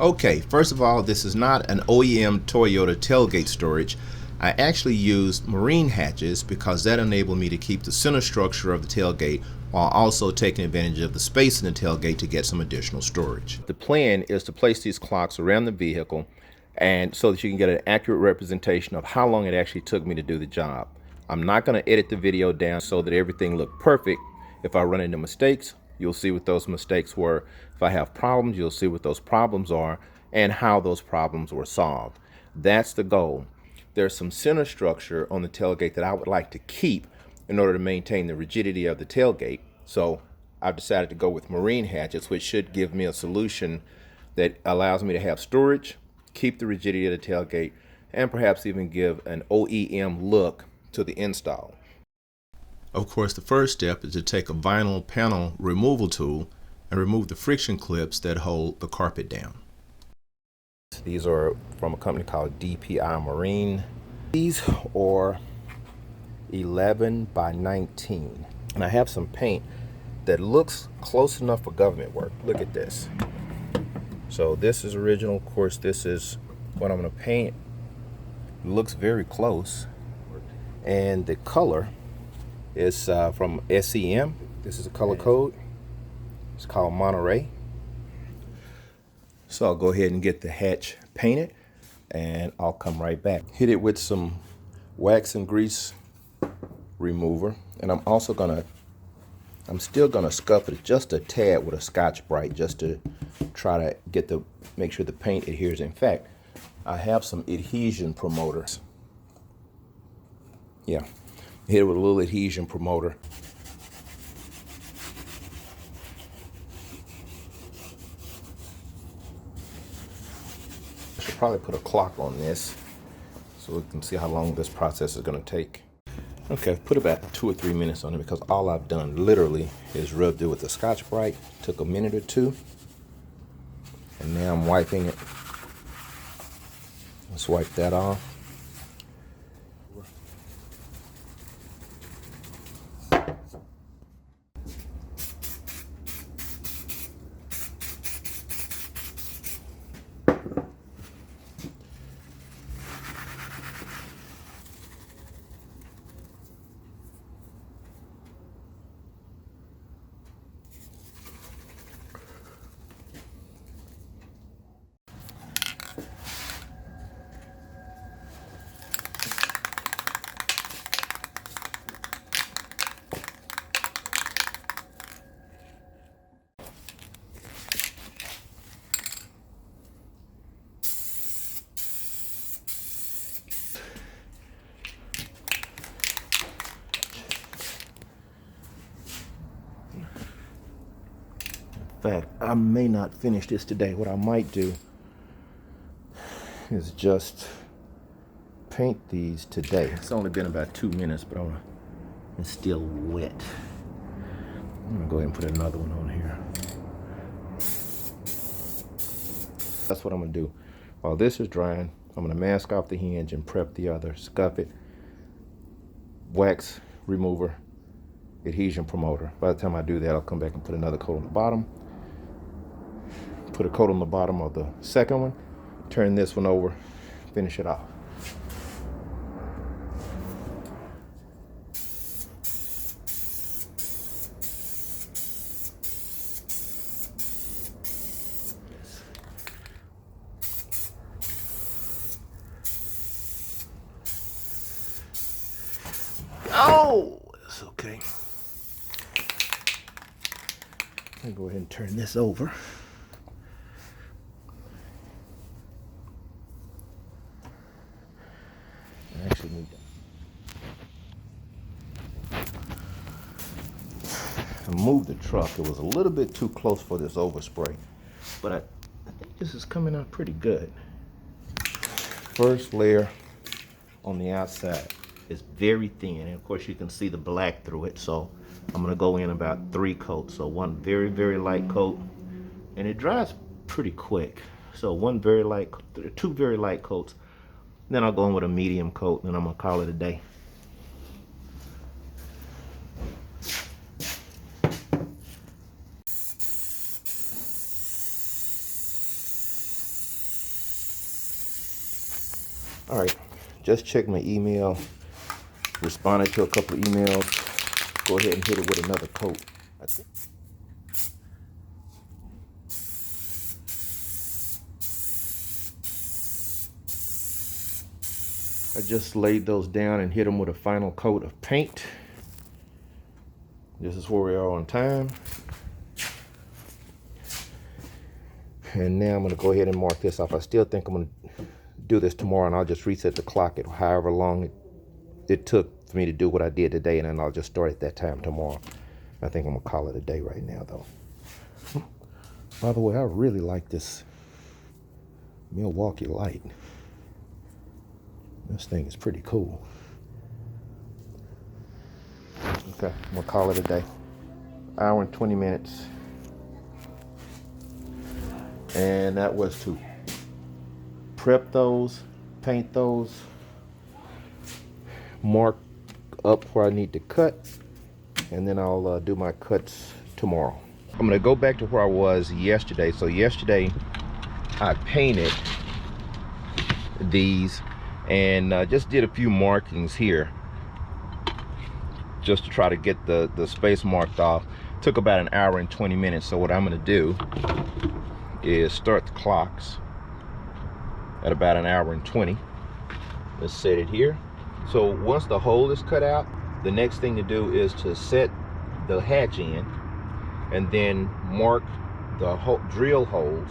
Okay, first of all, this is not an OEM Toyota tailgate storage. I actually used marine hatches because that enabled me to keep the center structure of the tailgate while also taking advantage of the space in the tailgate to get some additional storage. The plan is to place these clocks around the vehicle and so that you can get an accurate representation of how long it actually took me to do the job. I'm not going to edit the video down so that everything looked perfect. If I run into mistakes, you'll see what those mistakes were. If I have problems, you'll see what those problems are and how those problems were solved. That's the goal. There's some center structure on the tailgate that I would like to keep in order to maintain the rigidity of the tailgate. So I've decided to go with marine hatches, which should give me a solution that allows me to have storage, keep the rigidity of the tailgate, and perhaps even give an OEM look to the install. Of course, the first step is to take a vinyl panel removal tool and remove the friction clips that hold the carpet down. These are from a company called DPI Marine. These are 11 by 19. And I have some paint that looks close enough for government work. Look at this. So this is original. Of course, this is what I'm going to paint. It looks very close. And the color is from SEM. This is a color code. It's called Monterey. So I'll go ahead and get the hatch painted and I'll come right back. Hit it with some wax and grease remover. And I'm still gonna scuff it just a tad with a Scotch-Brite just to try to make sure the paint adheres. In fact, I have some adhesion promoters. Yeah, hit it with a little adhesion promoter. I should probably put a clock on this so we can see how long this process is going to take. Okay, put about 2 or 3 minutes on it because all I've done literally is rubbed it with the Scotch-Brite. Took a minute or two, and now I'm wiping it. Let's wipe that off. In fact, I may not finish this today. What I might do is just paint these today. It's only been about 2 minutes, but it's still wet. I'm gonna go ahead and put another one on here. That's what I'm gonna do. While this is drying, I'm gonna mask off the hinge and prep the other, scuff it, wax remover, adhesion promoter. By the time I do that, I'll come back and put another coat on the bottom. Put a coat on the bottom of the second one, turn this one over, finish it off. Oh, it's okay. I'll go ahead and turn this over. I actually need to move the truck. It was a little bit too close for this overspray, but I think this is coming out pretty good. First layer on the outside is very thin, and of course you can see the black through it, so I'm going to go in about 3 coats. So one very, very light coat, and it dries pretty quick. So two very light coats. Then I'll go in with a medium coat, and I'm gonna call it a day. All right, just checked my email, responded to a couple of emails. Go ahead and hit it with another coat. I just laid those down and hit them with a final coat of paint. This is where we are on time. And now I'm going to go ahead and mark this off. I still think I'm going to do this tomorrow, and I'll just reset the clock at however long it took for me to do what I did today, and then I'll just start at that time tomorrow. I think I'm going to call it a day right now, though. By the way, I really like this Milwaukee light. This thing is pretty cool. Okay, I'm going to call it a day. Hour and 20 minutes. And that was to prep those, paint those, mark up where I need to cut, and then I'll do my cuts tomorrow. I'm going to go back to where I was yesterday. So yesterday I painted these and just did a few markings here just to try to get the space marked off. Took about an hour and 20 minutes. So what I'm going to do is start the clocks at about an hour and 20. Let's set it here. So once the hole is cut out, the next thing to do is to set the hatch in and then mark the drill holes.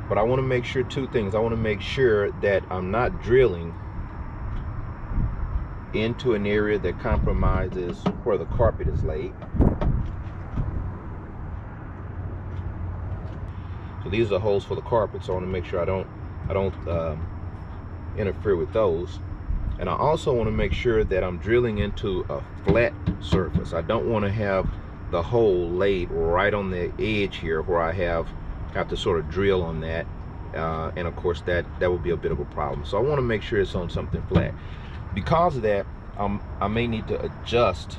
But I want to make sure two things. I want to make sure that I'm not drilling into an area that compromises where the carpet is laid. So these are holes for the carpet, so I want to make sure I don't interfere with those. And I also want to make sure that I'm drilling into a flat surface. I don't want to have the hole laid right on the edge here where I have to sort of drill on that, and of course that would be a bit of a problem. So I want to make sure it's on something flat. Because of that, I may need to adjust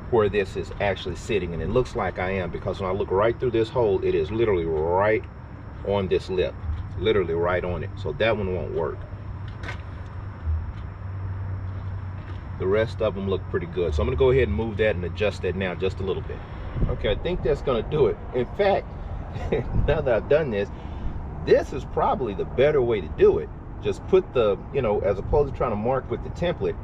where this is actually sitting, and it looks like I am, because when I look right through this hole, it is literally right on this lip, literally right on it. So that one won't work. The rest of them look pretty good. So I'm gonna go ahead and move that and adjust that now just a little bit. Okay, I think that's gonna do it. In fact, now that I've done this, this is probably the better way to do it. Just put the, as opposed to trying to mark with the template,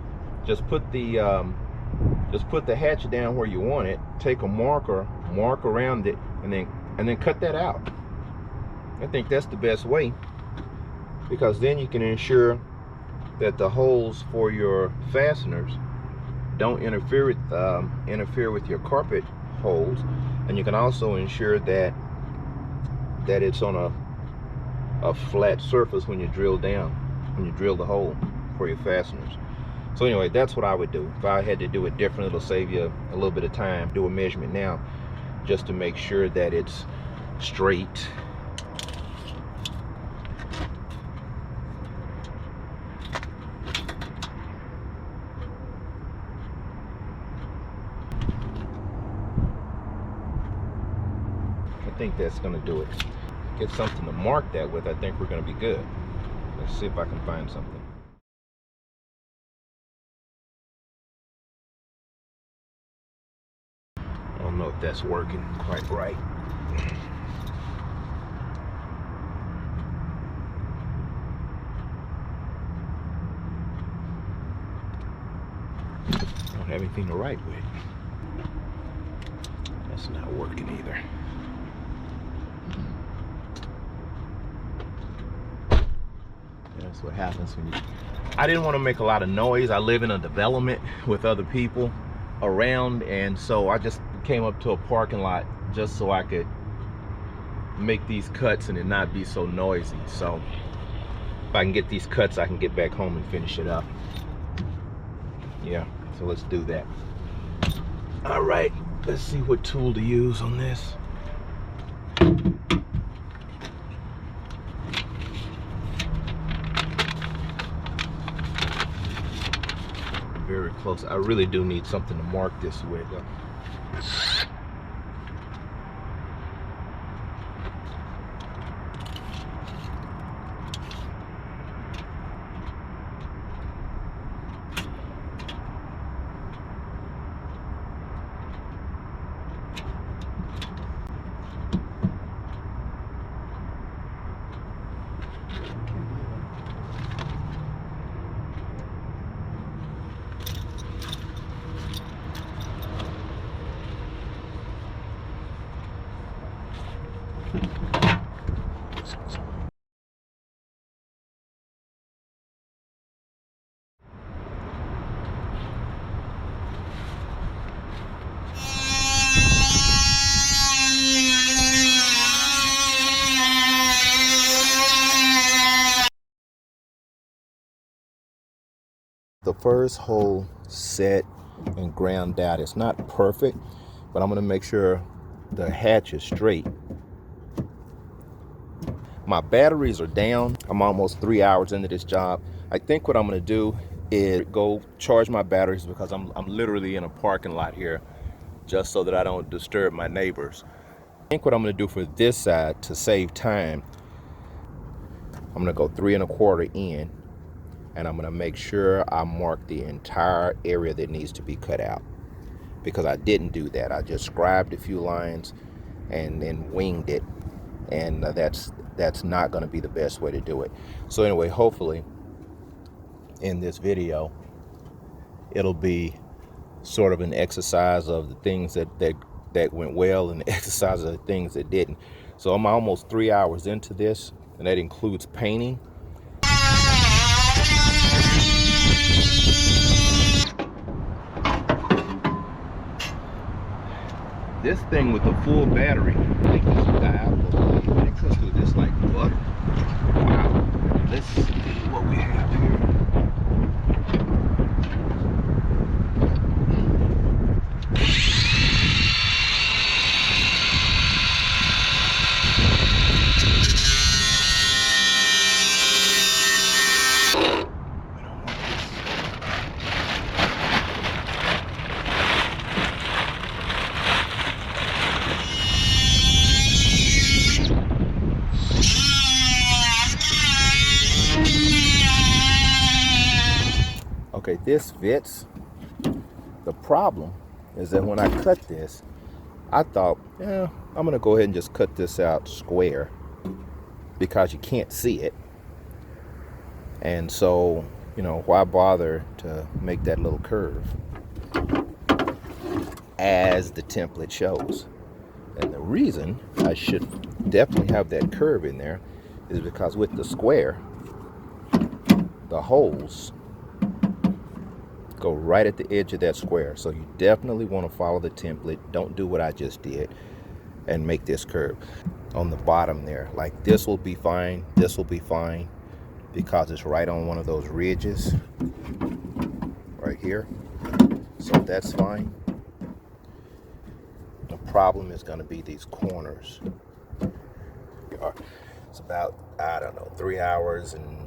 just put the hatch down where you want it, take a marker, mark around it, and then cut that out. I think that's the best way, because then you can ensure that the holes for your fasteners don't interfere with your carpet holes, and you can also ensure that it's on a flat surface when you drill down, when you drill the hole for your fasteners. So anyway, that's what I would do. If I had to do it different, it'll save you a little bit of time. Do a measurement now just to make sure that it's straight. I think that's gonna do it. Get something to mark that with. I think we're gonna be good. Let's see if I can find something. I don't know if that's working quite right. I don't have anything to write with. That's not working either. That's what happens when you... I didn't want to make a lot of noise. I live in a development with other people around, and so I just came up to a parking lot just so I could make these cuts and it not be so noisy. So if I can get these cuts, I can get back home and finish it up. Yeah, so let's do that. All right, let's see what tool to use on this. Very close. I really do need something to mark this with. The first hole set and ground out. It's not perfect, but I'm going to make sure the hatch is straight. My batteries are down. I'm almost 3 hours into this job. I think what I'm going to do is go charge my batteries, because I'm literally in a parking lot here, just so that I don't disturb my neighbors. I think what I'm going to do for this side, to save time, I'm going to go 3 1/4 in, and I'm going to make sure I mark the entire area that needs to be cut out, because I didn't do that. I just scribed a few lines and then winged it, and that's not going to be the best way to do it. So anyway, hopefully in this video it'll be sort of an exercise of the things that went well and the exercise of the things that didn't. So I'm almost 3 hours into this, and that includes painting. This thing with a full battery, I think this dial makes us do this like butter. Wow. Let's see what we have here. Okay, this fits. The problem is that when I cut this, I thought, yeah, I'm gonna go ahead and just cut this out square, because you can't see it. And so, you know, why bother to make that little curve as the template shows? And the reason I should definitely have that curve in there is because with the square, the holes go right at the edge of that square. So you definitely want to follow the template. Don't do what I just did and make this curve on the bottom there. Like this will be fine, this will be fine, because it's right on one of those ridges right here. So that's fine. The problem is going to be these corners. It's about, I don't know, 3 hours and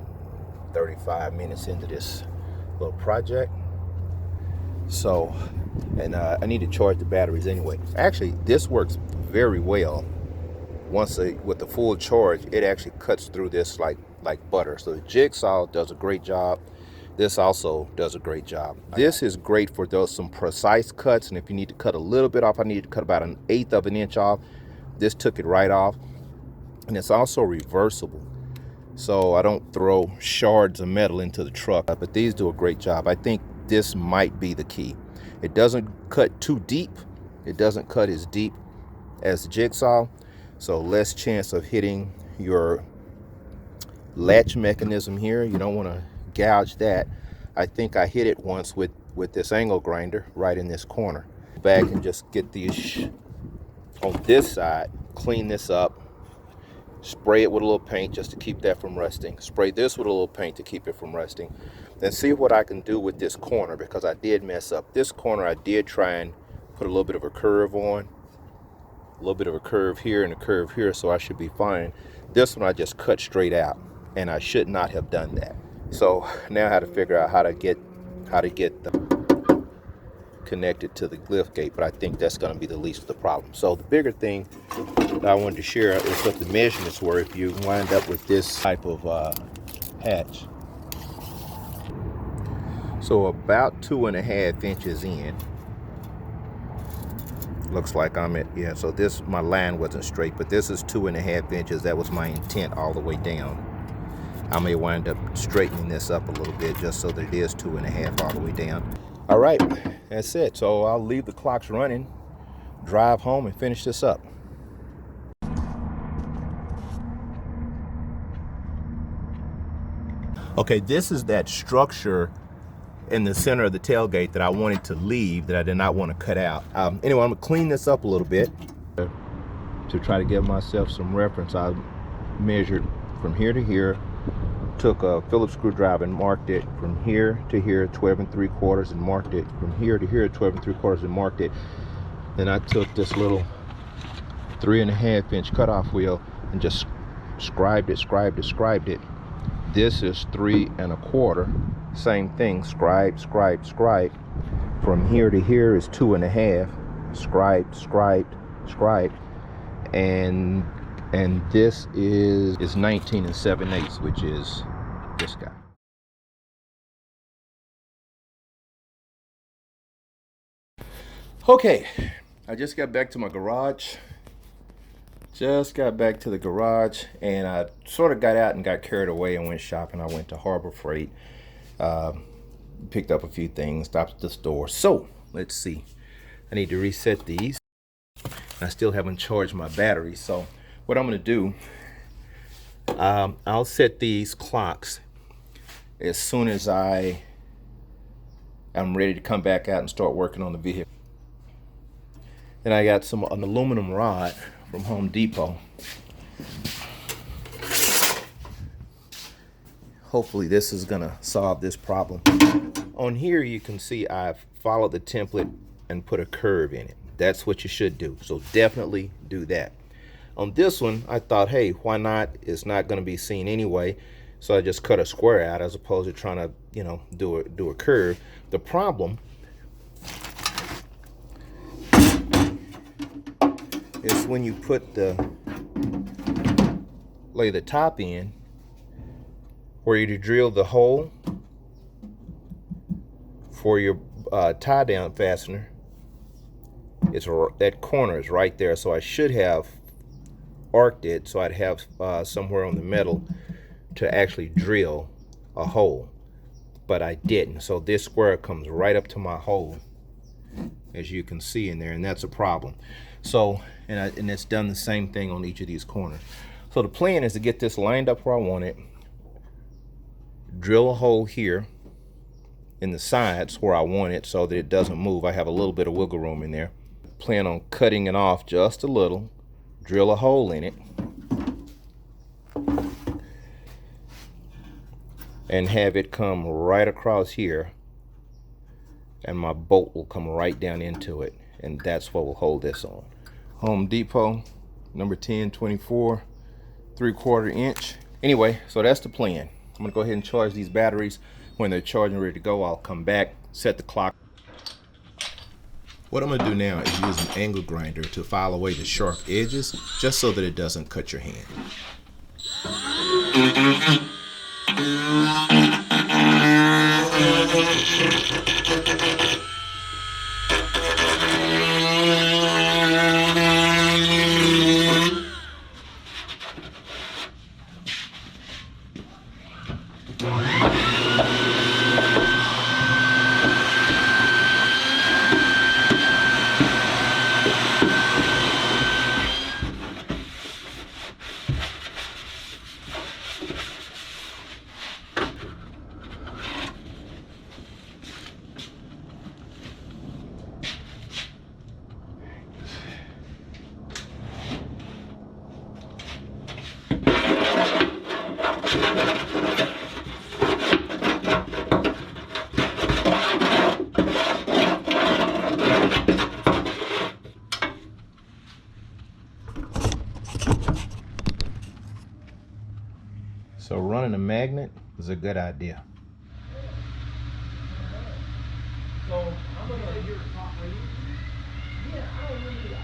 35 minutes into this little project. So, and I need to charge the batteries anyway. Actually, this works very well. With the full charge, it actually cuts through this like butter. So the jigsaw does a great job. This also does a great job. This is great for some precise cuts, and if you need to cut a little bit off, I need to cut about 1/8 of an inch off. This took it right off. And it's also reversible, so I don't throw shards of metal into the truck. But these do a great job. I think this might be the key. It doesn't cut too deep. It doesn't cut as deep as the jigsaw, so less chance of hitting your latch mechanism here. You don't want to gouge that. I think I hit it once with this angle grinder right in this corner. Back and just get these on this side, clean this up, spray it with a little paint just to keep that from rusting, spray this with a little paint to keep it from rusting, then see what I can do with this corner, because I did mess up this corner. I did try and put a little bit of a curve on, a little bit of a curve here and a curve here, so I should be fine. This one I just cut straight out, and I should not have done that. So now I had to figure out how to get the connected to the lift gate, but I think that's going to be the least of the problem. So the bigger thing that I wanted to share is what the measurements were if you wind up with this type of hatch. So about 2.5 inches in, looks like I'm at, yeah, so this, my line wasn't straight, but this is 2.5 inches. That was my intent all the way down. I may wind up straightening this up a little bit just so that it is 2.5 all the way down. All right, that's it. So I'll leave the clocks running, drive home, and finish this up. Okay, this is that structure in the center of the tailgate that I wanted to leave, that I did not want to cut out. Anyway, I'm gonna clean this up a little bit to try to give myself some reference. I measured from here to here, took a Phillips screwdriver and marked it from here to here 12 3/4, and marked it from here to here 12 3/4, and marked it. Then I took this little 3.5 inch cutoff wheel and just scribed it. This is 3 1/4. Same thing, scribe. From here to here is 2.5. Scribed. And this is 19 7/8, which is this guy. Okay, I just got back to my garage. And I sort of got out and got carried away and went shopping. I went to Harbor Freight, picked up a few things, stopped at the store. So let's see, I need to reset these. I still haven't charged my battery, so what I'm going to do, I'll set these clocks as soon as I'm ready to come back out and start working on the vehicle. Then I got an aluminum rod from Home Depot. Hopefully this is gonna solve this problem. On here you can see I've followed the template and put a curve in it. That's what you should do, so definitely do that. On this one I thought, hey, why not? It's not gonna be seen anyway, so I just cut a square out as opposed to trying to, you know, do a curve. The problem is when you lay the top in, where you drill the hole for your tie down fastener, that corner is right there. So I should have arced it so I'd have somewhere on the metal to actually drill a hole, but I didn't. So this square comes right up to my hole, as you can see in there, and that's a problem. So, and it's done the same thing on each of these corners. So the plan is to get this lined up where I want it, drill a hole here in the sides where I want it so that it doesn't move. I have a little bit of wiggle room in there. Plan on cutting it off just a little, drill a hole in it, and have it come right across here, and my bolt will come right down into it, and that's what will hold this on. Home Depot, number 1024, 3/4 inch. Anyway, so that's the plan. I'm gonna go ahead and charge these batteries. When they're charged and ready to go, I'll come back, set the clock. What I'm gonna do now is use an angle grinder to file away the sharp edges, just so that it doesn't cut your hand. So running a magnet is a good idea. So I'm gonna hear the top rating. Yeah, I don't really.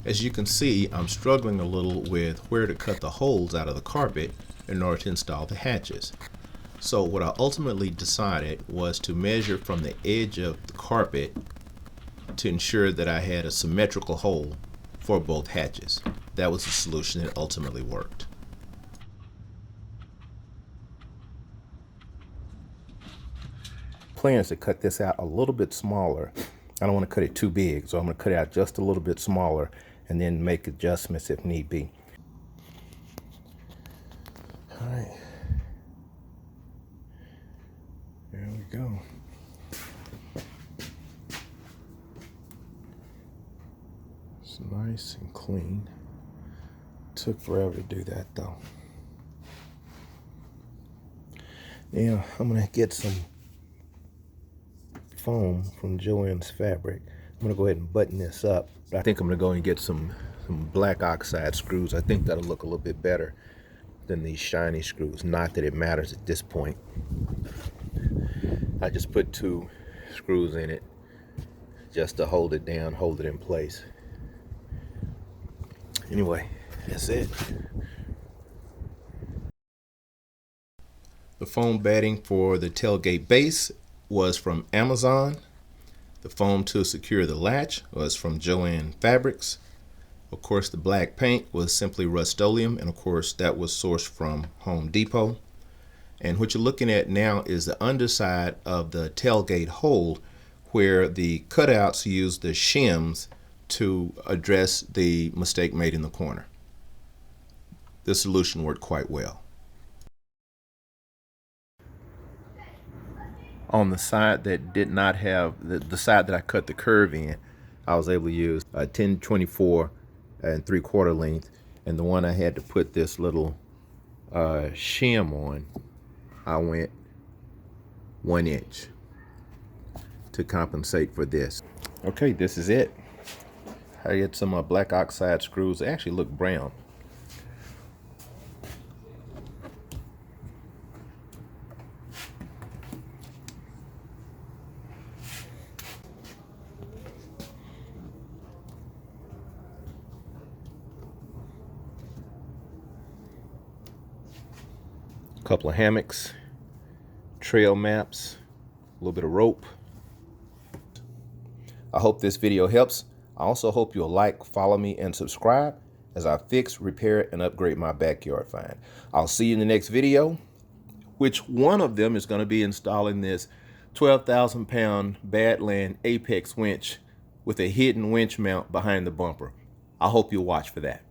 As you can see, I'm struggling a little with where to cut the holes out of the carpet in order to install the hatches. So what I ultimately decided was to measure from the edge of the carpet to ensure that I had a symmetrical hole for both hatches. That was the solution that ultimately worked. Plan is to cut this out a little bit smaller. I don't want to cut it too big, so I'm going to cut it out just a little bit smaller and then make adjustments if need be. All right. There we go. It's nice and clean. Took forever to do that though. Now I'm gonna get some foam from Joann's Fabric. I'm gonna go ahead and button this up. I think I'm gonna go and get some black oxide screws. I think that'll look a little bit better than these shiny screws. Not that it matters at this point. I just put 2 screws in it just to hold it down, hold it in place. Anyway, that's it. The foam batting for the tailgate base was from Amazon. The foam to secure the latch was from Joann Fabrics. Of course, the black paint was simply Rust-Oleum, and of course that was sourced from Home Depot. And what you're looking at now is the underside of the tailgate hole, where the cutouts use the shims to address the mistake made in the corner. The solution worked quite well. On the side that did not have, the side that I cut the curve in, I was able to use a 10/24 and 3/4 length, and the one I had to put this little shim on, I went 1 inch to compensate for this. Okay, this is it. I get some black oxide screws. They actually look brown. A couple of hammocks, trail maps, a little bit of rope. I hope this video helps. I also hope you'll like, follow me, and subscribe as I fix, repair, and upgrade my backyard find. I'll see you in the next video, which one of them is going to be installing this 12,000-pound Badland Apex winch with a hidden winch mount behind the bumper. I hope you'll watch for that.